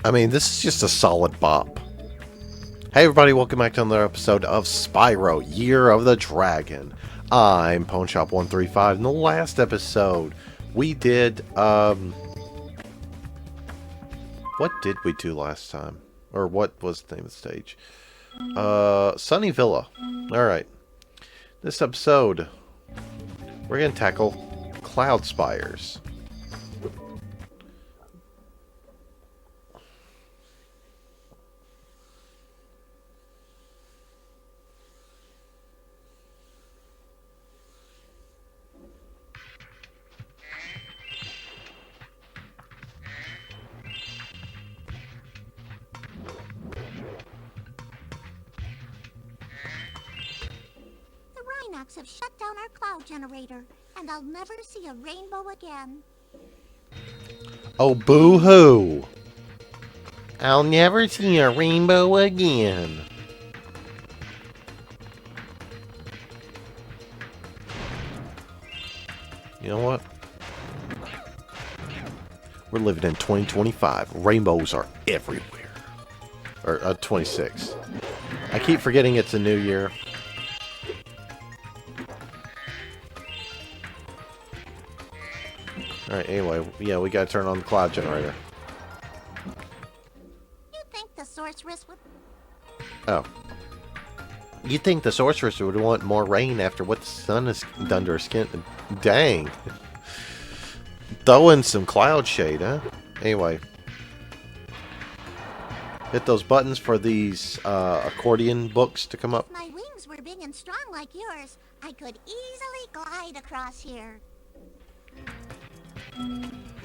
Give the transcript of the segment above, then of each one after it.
I mean, this is just a solid bop. Hey everybody, welcome back to another episode of Spyro, Year of the Dragon. I'm PwnShop135. In the last episode, we did, what did we do last time? Or what was the name of the stage? Sunny Villa. Alright. This episode, we're going to tackle Cloud Spires. Have shut down our cloud generator, and I'll never see a rainbow again. Oh, boo-hoo! I'll never see a rainbow again. You know what? We're living in 2025. Rainbows are everywhere. Or 26. I keep forgetting it's a new year. Alright, anyway, yeah, we gotta turn on the cloud generator. You think the sorceress would... Oh. You think the sorceress would want more rain after what the sun has done to her skin? Dang. Throw in some cloud shade, huh? Anyway. Hit those buttons for these accordion books to come up. If my wings were big and strong like yours, I could easily glide across here.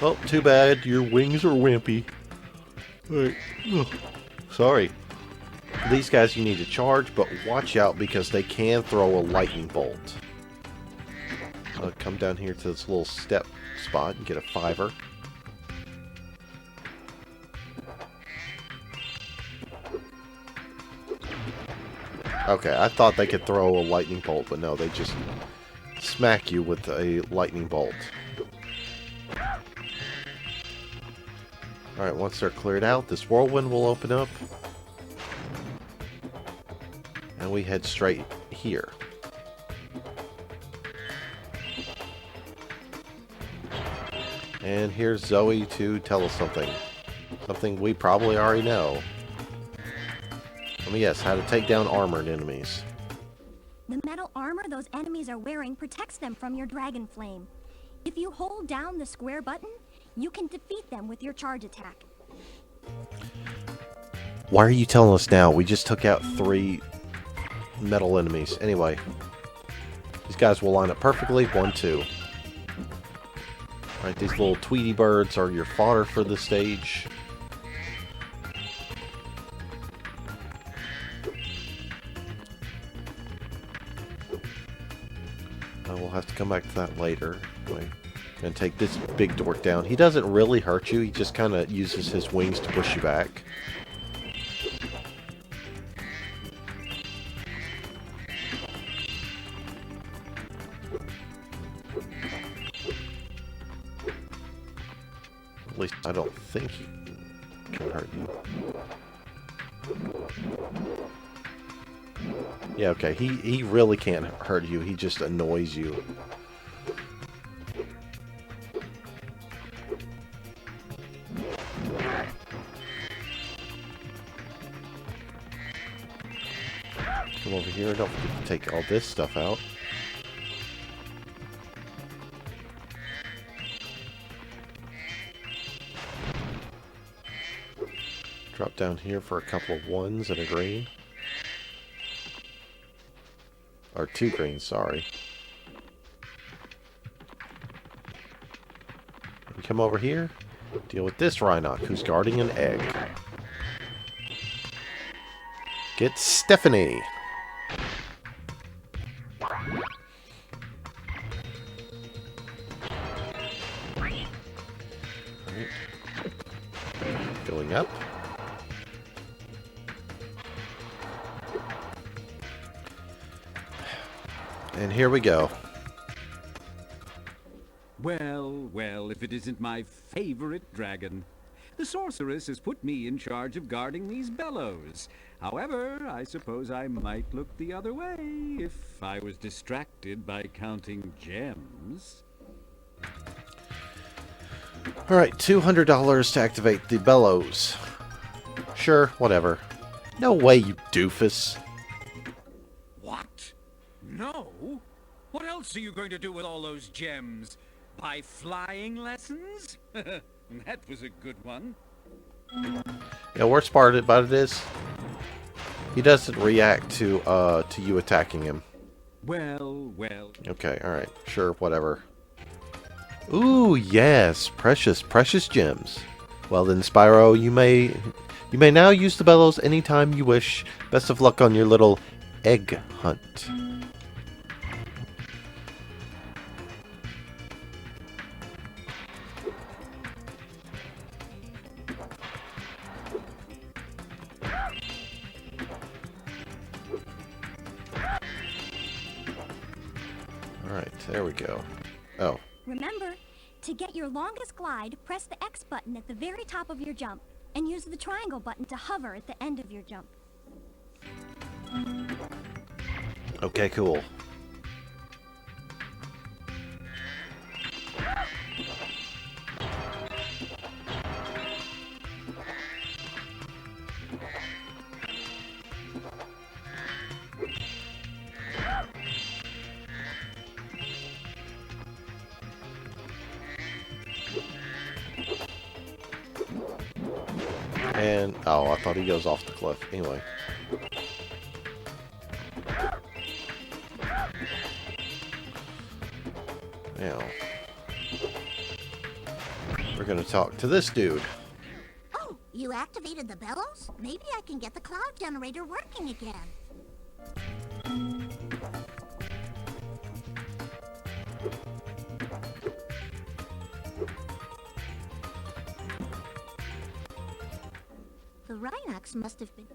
Oh, too bad. Your wings are wimpy. Right. Sorry. These guys you need to charge, but watch out because they can throw a lightning bolt. I'll come down here to this little step spot and get a fiver. Okay, I thought they could throw a lightning bolt, but no, they just smack you with a lightning bolt. Alright, once they're cleared out, this whirlwind will open up. And we head straight here. And here's Zoe to tell us something. Something we probably already know. Let me guess, how to take down armored enemies. The metal armor those enemies are wearing protects them from your dragon flame. If you hold down the square button, you can defeat them with your charge attack. Why are you telling us now? We just took out 3 metal enemies. Anyway, these guys will line up perfectly. 1, 2. Alright, these little Tweety birds are your fodder for the stage. We'll have to come back to that later. Anyway. And take this big dork down. He doesn't really hurt you, he just kind of uses his wings to push you back. At least I don't think he can hurt you. Yeah, okay, he really can't hurt you, he just annoys you. Come over here, don't forget to take all this stuff out. Drop down here for a couple of 1s and a green. Or 2 greens, sorry. And come over here, deal with this Rhinoc who's guarding an egg. Get Stephanie! Going up. And here we go. Well, well, if it isn't my favorite dragon. The sorceress has put me in charge of guarding these bellows. However, I suppose I might look the other way if I was distracted by counting gems. Alright, $200 to activate the bellows. Sure, whatever. No way, you doofus. What? No? What else are you going to do with all those gems? Buy flying lessons? That was a good one. Yeah, worst part about it is, he doesn't react to you attacking him. Well, well. Okay, alright, sure, whatever. Ooh, yes, precious, precious gems. Well then, Spyro, you may now use the bellows anytime you wish. Best of luck on your little egg hunt. Alright, there we go. Oh. Remember, to get your longest glide, press the X button at the very top of your jump, and use the triangle button to hover at the end of your jump. Okay, cool. And, oh, I thought he goes off the cliff. Anyway. Now, we're going to talk to this dude. Oh, you activated the bellows? Maybe I can get the cloud generator working again. The Rhinox must have been...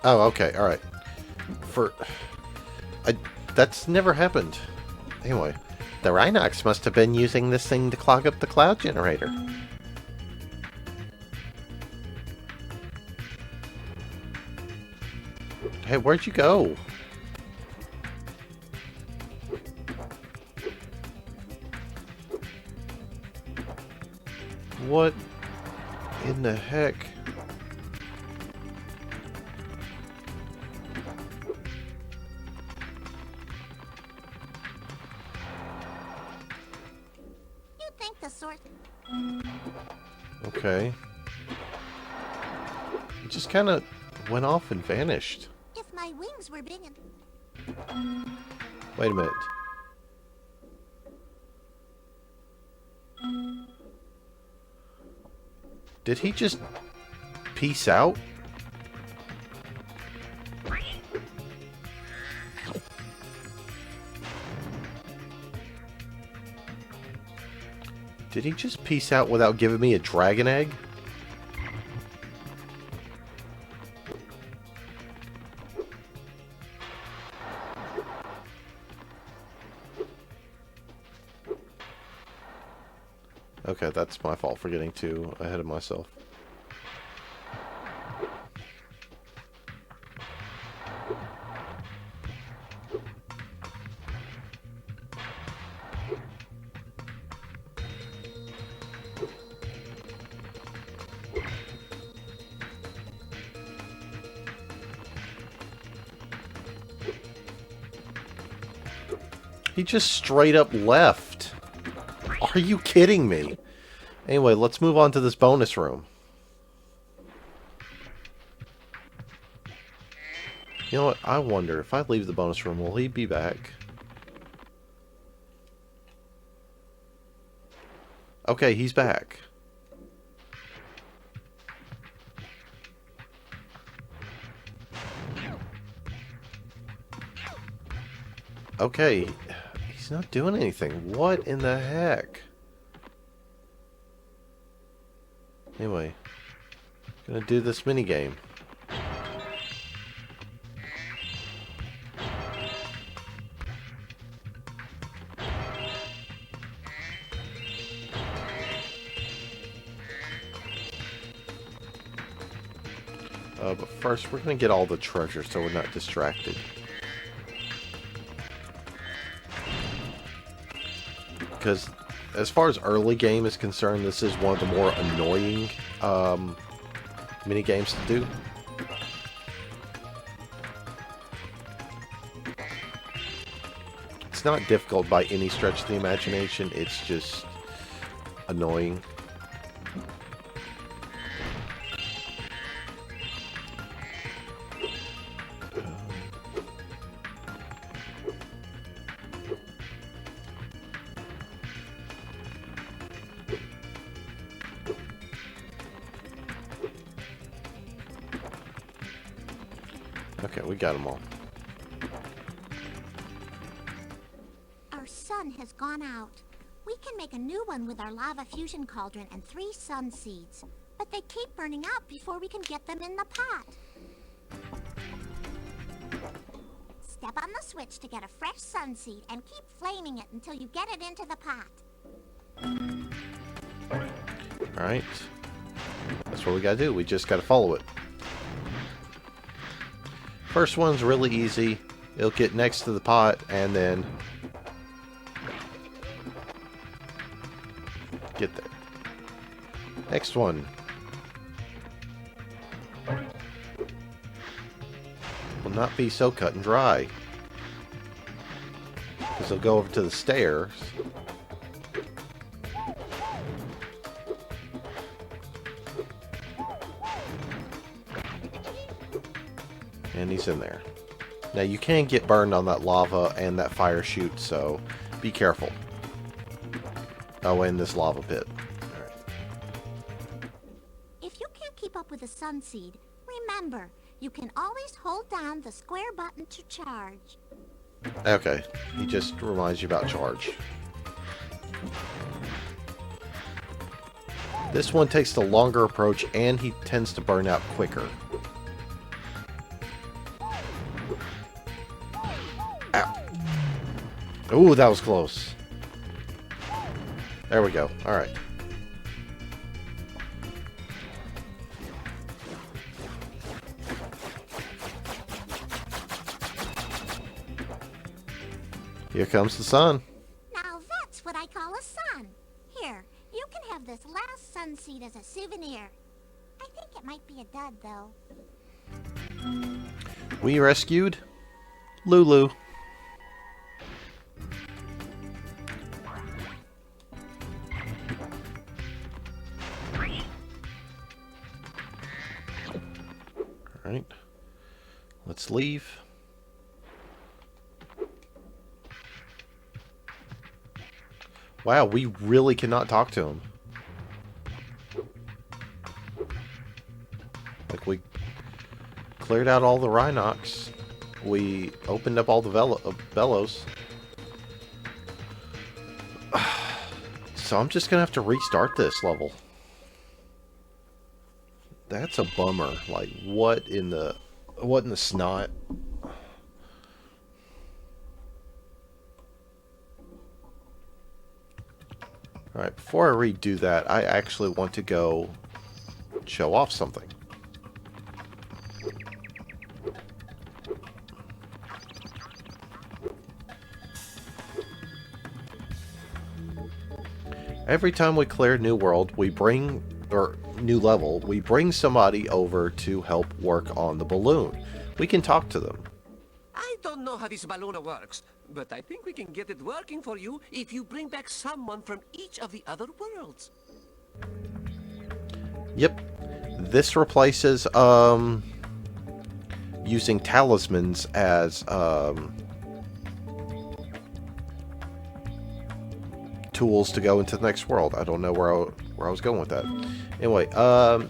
Oh, okay, alright. That's never happened. Anyway, the Rhinox must have been using this thing to clog up the cloud generator. Hey, where'd you go? What in the heck? You think the source... Okay. It just kind of went off and vanished. If my wings were big and... Wait a minute. Did he just peace out? Did he just peace out without giving me a dragon egg? Okay, that's my fault for getting too ahead of myself. He just straight up left. Are you kidding me? Anyway, let's move on to this bonus room. You know what? I wonder if I leave the bonus room, will he be back? Okay, he's back. Okay, he's not doing anything. What in the heck? Anyway, gonna do this mini game. But first, we're going to get all the treasure so we're not distracted. Because as far as early game is concerned, this is one of the more annoying mini games to do. It's not difficult by any stretch of the imagination, it's just annoying. Okay, we got them all. Our sun has gone out. We can make a new one with our lava fusion cauldron and 3 sun seeds. But they keep burning out before we can get them in the pot. Step on the switch to get a fresh sun seed and keep flaming it until you get it into the pot. Alright. That's what we gotta do. We just gotta follow it. First one's really easy. It'll get next to the pot and then get there. Next one. Will not be so cut and dry. Because they'll go over to the stairs. And he's in there. Now you can get burned on that lava and that fire chute, so be careful. Oh, and this lava pit. Alright. If you can't keep up with the sun seed, remember, you can always hold down the square button to charge. Okay, he just reminds you about charge. This one takes the longer approach and he tends to burn out quicker. Ow. Ooh, that was close. There we go. Alright. Here comes the sun. Now that's what I call a sun. Here, you can have this last sun seed as a souvenir. I think it might be a dud, though. We rescued Lulu. Alright. Let's leave. Wow, we really cannot talk to him. Like, we cleared out all the Rhinox. We opened up all the bellows. So I'm just gonna have to restart this level. That's a bummer. Like, what in the snot? Alright, before I redo that, I actually want to go show off something. Every time we clear a new world, we bring, or new level, we bring somebody over to help work on the balloon. We can talk to them. I don't know how this balloon works, but I think we can get it working for you if you bring back someone from each of the other worlds. Yep. This replaces using talismans as tools to go into the next world. I don't know where I was going with that. Anyway,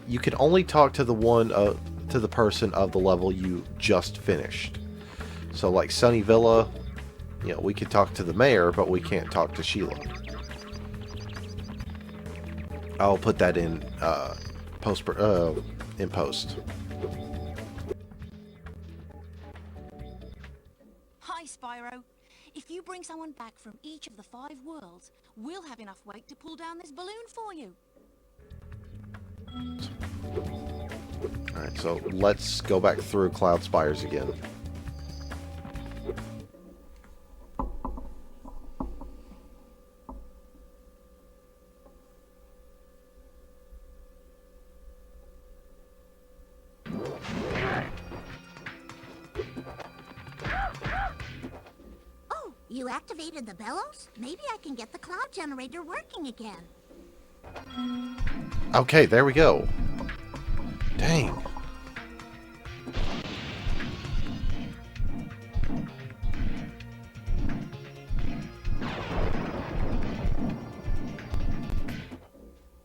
you can only talk to the person of the level you just finished. So like Sunny Villa, you know, we can talk to the mayor, but we can't talk to Sheila. I'll put that in post. Hi, Spyro. If you bring someone back from each of the 5 worlds, we'll have enough weight to pull down this balloon for you. Alright, so let's go back through Cloud Spires again. Oh, you activated the bellows? Maybe I can get the cloud generator working again. Okay, there we go. Dang.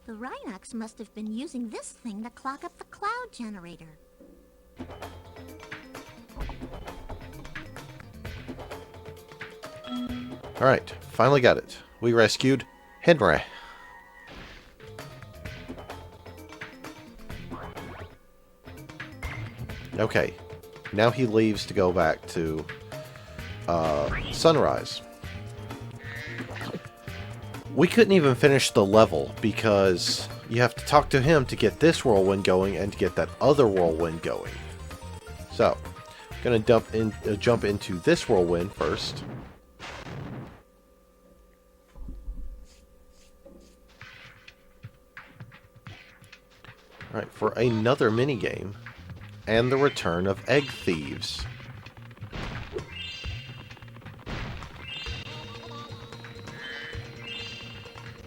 The Rhinox must have been using this thing to clog up the cloud generator. Alright, finally got it. We rescued Henry. Okay, now he leaves to go back to Sunrise. We couldn't even finish the level because you have to talk to him to get this whirlwind going and to get that other whirlwind going. So, I'm going to jump into this whirlwind first. Alright, for another minigame. And the return of egg thieves.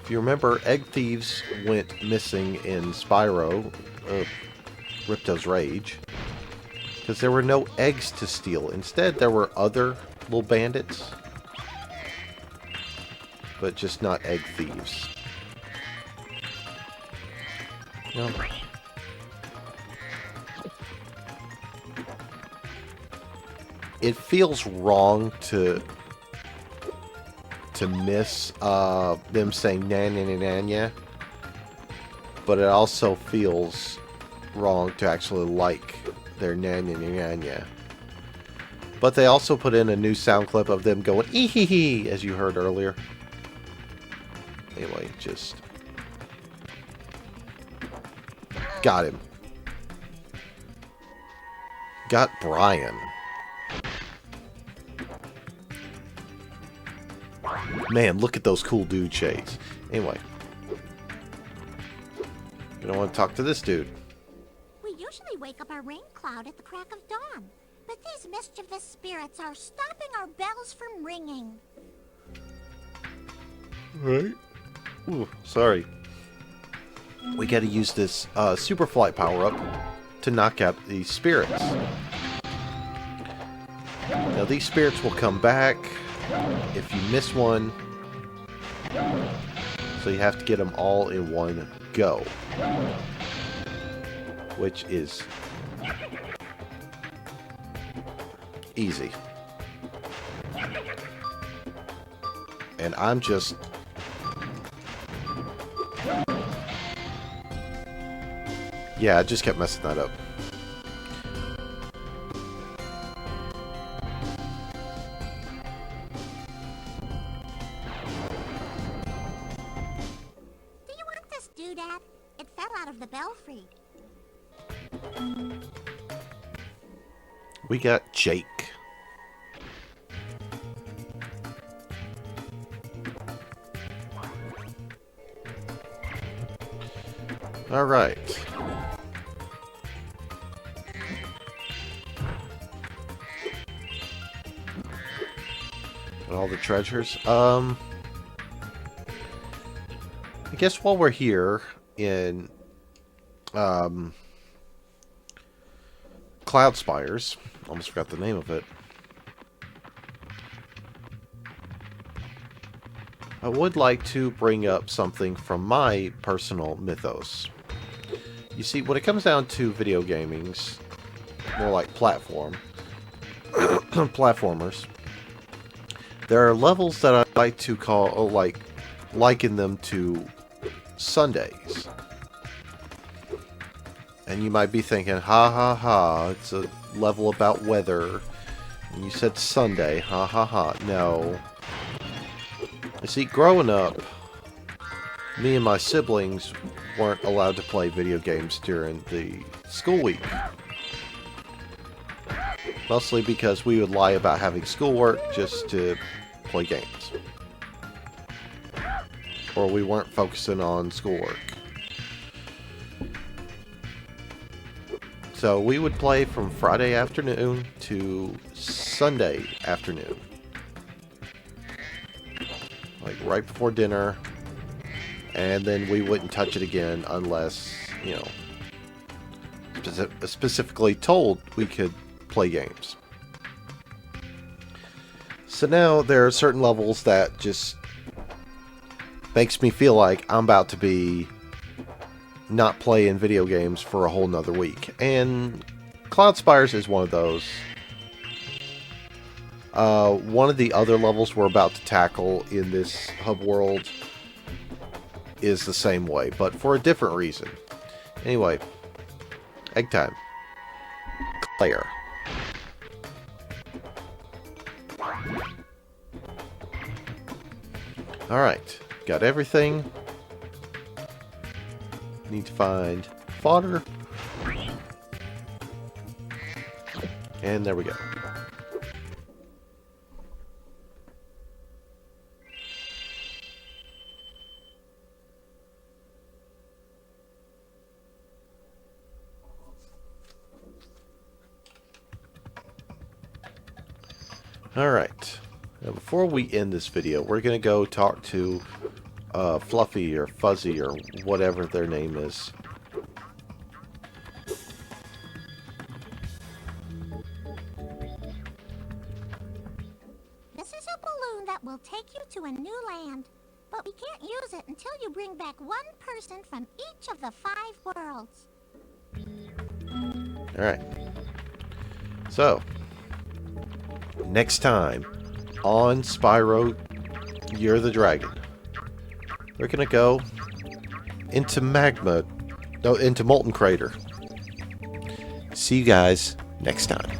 If you remember, egg thieves went missing in Spyro, Ripto's Rage, because there were no eggs to steal. Instead, there were other little bandits, but just not egg thieves. No. It feels wrong to miss them saying na na na na na, but it also feels wrong to actually like their na na na na na. But they also put in a new sound clip of them going ee hee hee, as you heard earlier. Anyway, just got him. Got Brian. Man, look at those cool dude shades. Anyway. You don't want to talk to this dude. We usually wake up our rain cloud at the crack of dawn, but these mischievous spirits are stopping our bells from ringing. Right? Ooh, sorry. We gotta use this super flight power-up to knock out these spirits. Now, these spirits will come back if you miss one, so you have to get them all in one go, which is easy. And I'm just I just kept messing that up. Doodad. It fell out of the belfry. We got Jake. Alright. And all the treasures. I guess while we're here in Cloud Spires, almost forgot the name of it, I would like to bring up something from my personal mythos. You see, when it comes down to video gamings, more like platformers, there are levels that I like to call, liken them to Sundays. And you might be thinking, ha ha ha, it's a level about weather. And you said Sunday, ha ha ha. No. You see, growing up, me and my siblings weren't allowed to play video games during the school week. Mostly because we would lie about having schoolwork just to play games. Or we weren't focusing on schoolwork. So we would play from Friday afternoon to Sunday afternoon. Like right before dinner. And then we wouldn't touch it again unless, you know, specifically told we could play games. So now there are certain levels that just makes me feel like I'm about to be not playing video games for a whole nother week. And Cloud Spires is one of those. One of the other levels we're about to tackle in this hub world is the same way, but for a different reason. Anyway, egg time. Claire. Alright, got everything. Need to find fodder. And there we go. Alright, now before we end this video, we're going to go talk to Fluffy or Fuzzy or whatever their name is. This is a balloon that will take you to a new land, but we can't use it until you bring back one person from each of the 5 worlds. Alright. So, next time on Spyro, You're the Dragon, we're gonna go into into Molten Crater. See you guys next time.